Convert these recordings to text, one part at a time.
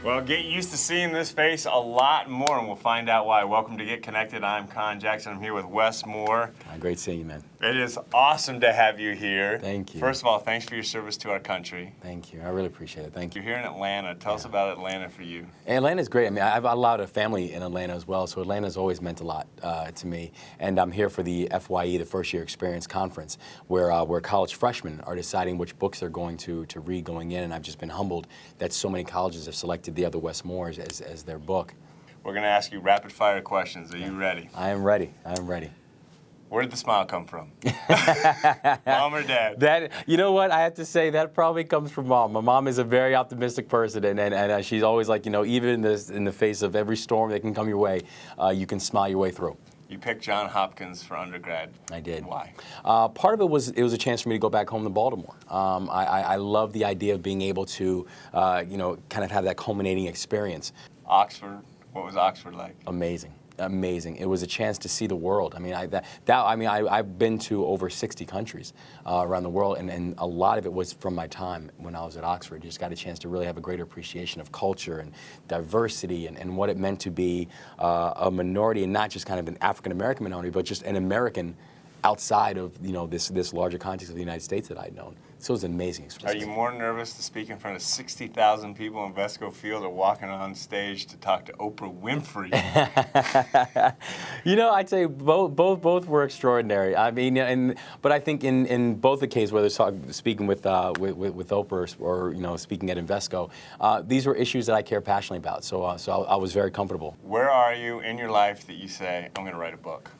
Well, get used to seeing this face a lot more, and we'll find out why. Welcome to Get Connected. I'm Conn Jackson. I'm here with Wes Moore. Great seeing you, man. It is awesome to have you here. Thank you. First of all, thanks for your service to our country. Thank you. I really appreciate it. Thank you. You're here in Atlanta. Tell us about Atlanta for you. Atlanta's great. I mean, I've allowed a family in Atlanta as well, so Atlanta's always meant a lot to me. And I'm here for the FYE, the First Year Experience Conference, where college freshmen are deciding which books they're going to read going in. And I've just been humbled that so many colleges have selected the Other Wes Moore as their book. We're going to ask you rapid fire questions. Are you ready? I am ready. I am ready. Where did the smile come from? Mom or dad? That, you know what, I have to say that probably comes from Mom. My mom is a very optimistic person, and she's always like, you know, even in the face of every storm that can come your way, you can smile your way through. You picked Johns Hopkins for undergrad. I did. Why? Part of it was a chance for me to go back home to Baltimore. I love the idea of being able to, you know, kind of have that culminating experience. Oxford. What was Oxford like? Amazing. Amazing. It was a chance to see the world. I mean, I've been to over 60 countries around the world, and a lot of it was from my time when I was at Oxford. Just got a chance to really have a greater appreciation of culture and diversity and what it meant to be a minority, and not just kind of an African-American minority, but just an American outside of, you know, this larger context of the United States that I'd known. So it was an amazing experience. Are you more nervous to speak in front of 60,000 people in Vesco Field or walking on stage to talk to Oprah Winfrey? You know, I'd say both were extraordinary. I mean, but I think in both the cases, whether it's speaking with Oprah or, you know, speaking at Invesco, these were issues that I care passionately about. So I was very comfortable. Where are you in your life that you say, I'm going to write a book?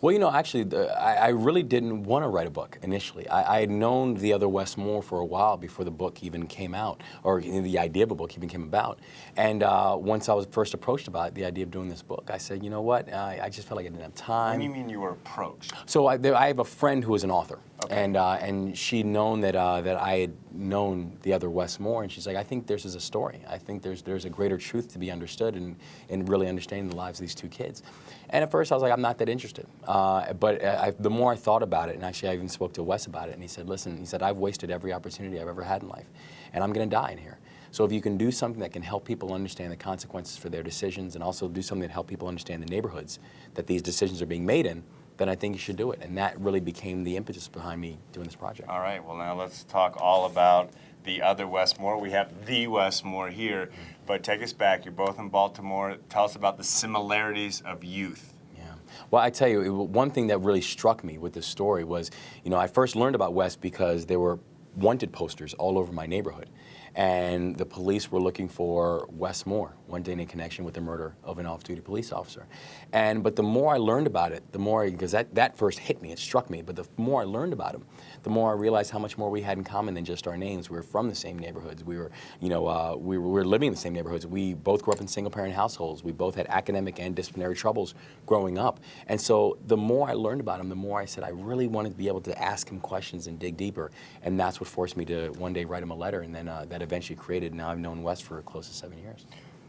Well, you know, actually, I really didn't want to write a book initially. I had known the Other Wes Moore for a while before the book even came out, or the idea of a book even came about. And once I was first approached about the idea of doing this book, I said, you know what, I just felt like I didn't have time. What do you mean you were approached? So I have a friend who is an author. Okay. And she'd known that I had known the Other Wes Moore, and she's like, I think this is a story. I think there's a greater truth to be understood and really understanding the lives of these two kids. And at first I was like, I'm not that interested. But the more I thought about it, and actually I even spoke to Wes about it, and he said, listen, he said, I've wasted every opportunity I've ever had in life, and I'm going to die in here. So if you can do something that can help people understand the consequences for their decisions, and also do something that help people understand the neighborhoods that these decisions are being made in, then I think you should do it. And that really became the impetus behind me doing this project. All right, well now let's talk all about the Other Wes Moore. We have the Wes Moore here, but take us back. You're both in Baltimore. Tell us about the similarities of youth. Yeah. Well, I tell you, one thing that really struck me with this story was, you know, I first learned about Wes because there were wanted posters all over my neighborhood. And the police were looking for Wes Moore, wanted in connection with the murder of an off-duty police officer. But the more I learned about it, the more, because that first hit me, it struck me, but the more I learned about him, the more I realized how much more we had in common than just our names. We were from the same neighborhoods. We were, you know, we were living in the same neighborhoods. We both grew up in single-parent households. We both had academic and disciplinary troubles growing up. And so the more I learned about him, the more I said I really wanted to be able to ask him questions and dig deeper. And that's what forced me to one day write him a letter, and then that eventually created. Now I've known Wes for close to 7 years.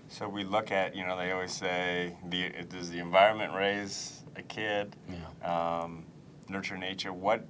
So we look at, you know, they always say, does the environment raise a kid? Yeah. Nurture nature. What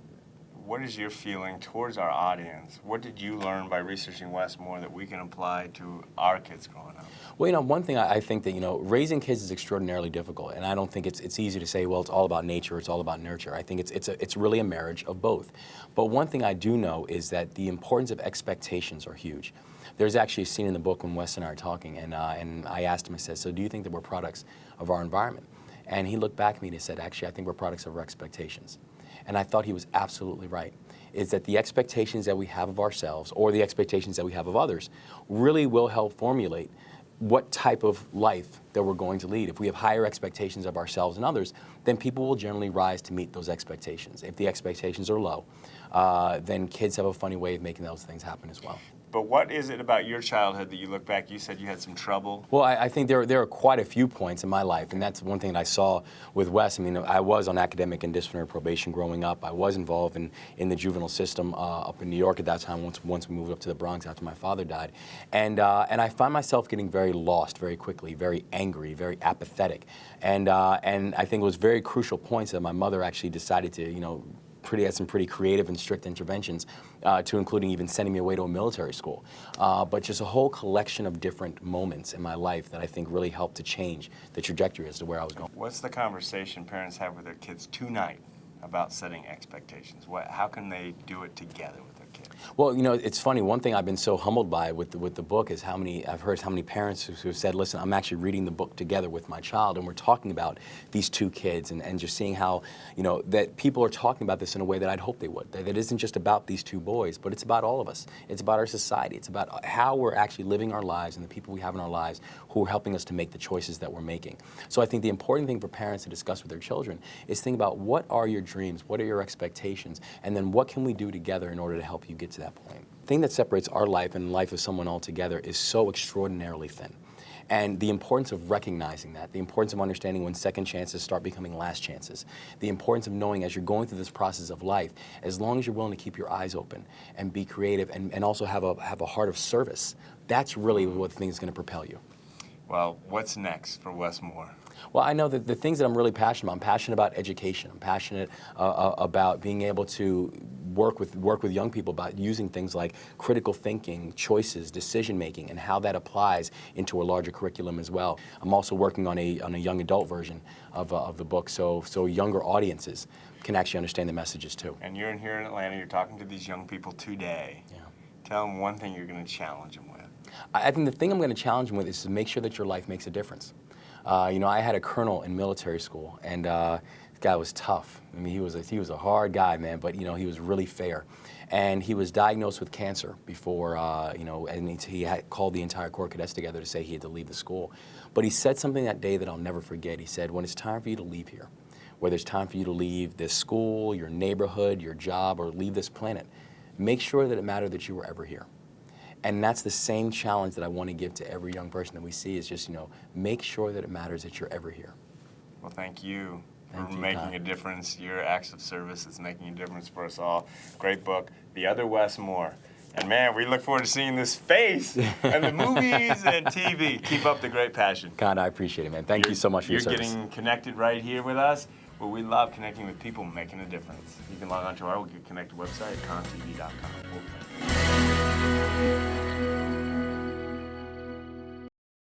is your feeling towards our audience? What did you learn by researching Wes Moore that we can apply to our kids growing up? Well, you know, one thing I think that, you know, raising kids is extraordinarily difficult, and I don't think it's easy to say, well, it's all about nature, it's all about nurture. I think it's really a marriage of both. But one thing I do know is that the importance of expectations are huge. There's actually a scene in the book when Wes and I are talking, and I asked him, I said, so do you think that we're products of our environment? And he looked back at me and he said, actually, I think we're products of our expectations. And I thought he was absolutely right, is that the expectations that we have of ourselves or the expectations that we have of others really will help formulate what type of life that we're going to lead. If we have higher expectations of ourselves and others, then people will generally rise to meet those expectations. If the expectations are low, then kids have a funny way of making those things happen as well. But what is it about your childhood that you look back, you said you had some trouble? Well, I think there are quite a few points in my life, and that's one thing that I saw with Wes. I mean, I was on academic and disciplinary probation growing up. I was involved in the juvenile system up in New York at that time once we moved up to the Bronx after my father died. And I find myself getting very lost very quickly, very angry, very apathetic. And I think it was very crucial points that my mother actually decided to, you know, had some pretty creative and strict interventions, to including even sending me away to a military school. But just a whole collection of different moments in my life that I think really helped to change the trajectory as to where I was going. What's the conversation parents have with their kids tonight about setting expectations? How can they do it together with their kids? Well, you know, it's funny. One thing I've been so humbled by with the book is I've heard how many parents who have said, listen, I'm actually reading the book together with my child, and we're talking about these two kids, and just seeing how, you know, that people are talking about this in a way that I'd hope they would. That it isn't just about these two boys, but it's about all of us. It's about our society. It's about how we're actually living our lives and the people we have in our lives who are helping us to make the choices that we're making. So I think the important thing for parents to discuss with their children is think about, what are your dreams, what are your expectations, and then what can we do together in order to help you get to that point. The thing that separates our life and the life of someone altogether is so extraordinarily thin. And the importance of recognizing that, the importance of understanding when second chances start becoming last chances, the importance of knowing as you're going through this process of life, as long as you're willing to keep your eyes open and be creative and also have a heart of service, that's really what the thing is going to propel you. Well, what's next for Wes Moore? Well, I know that the things that I'm really passionate about, I'm passionate about education. I'm passionate about being able to work with young people about using things like critical thinking, choices, decision making, and how that applies into a larger curriculum as well. I'm also working on a young adult version of the book, so younger audiences can actually understand the messages too. And you're in here in Atlanta, you're talking to these young people today. Yeah. Tell them one thing you're going to challenge them with. I think the thing I'm going to challenge them with is to make sure that your life makes a difference. You know, I had a colonel in military school, and this guy was tough. I mean, he was a hard guy, man, but, you know, he was really fair. And he was diagnosed with cancer before, you know, and he had called the entire Corps of Cadets together to say he had to leave the school. But he said something that day that I'll never forget. He said, when it's time for you to leave here, whether it's time for you to leave this school, your neighborhood, your job, or leave this planet, make sure that it mattered that you were ever here. And that's the same challenge that I want to give to every young person that we see, is just, you know, make sure that it matters that you're ever here. Well, thank you for Thank you, making Conn. a difference. Your acts of service is making a difference for us all. Great book, The Other Wes Moore. And man, we look forward to seeing this face in the movies and TV. Keep up the great passion. Conn, I appreciate it, man. Thank you so much for your service. You're getting connected right here with us. Well, we love connecting with people making a difference. You can log on to our Get Connected website at contv.com.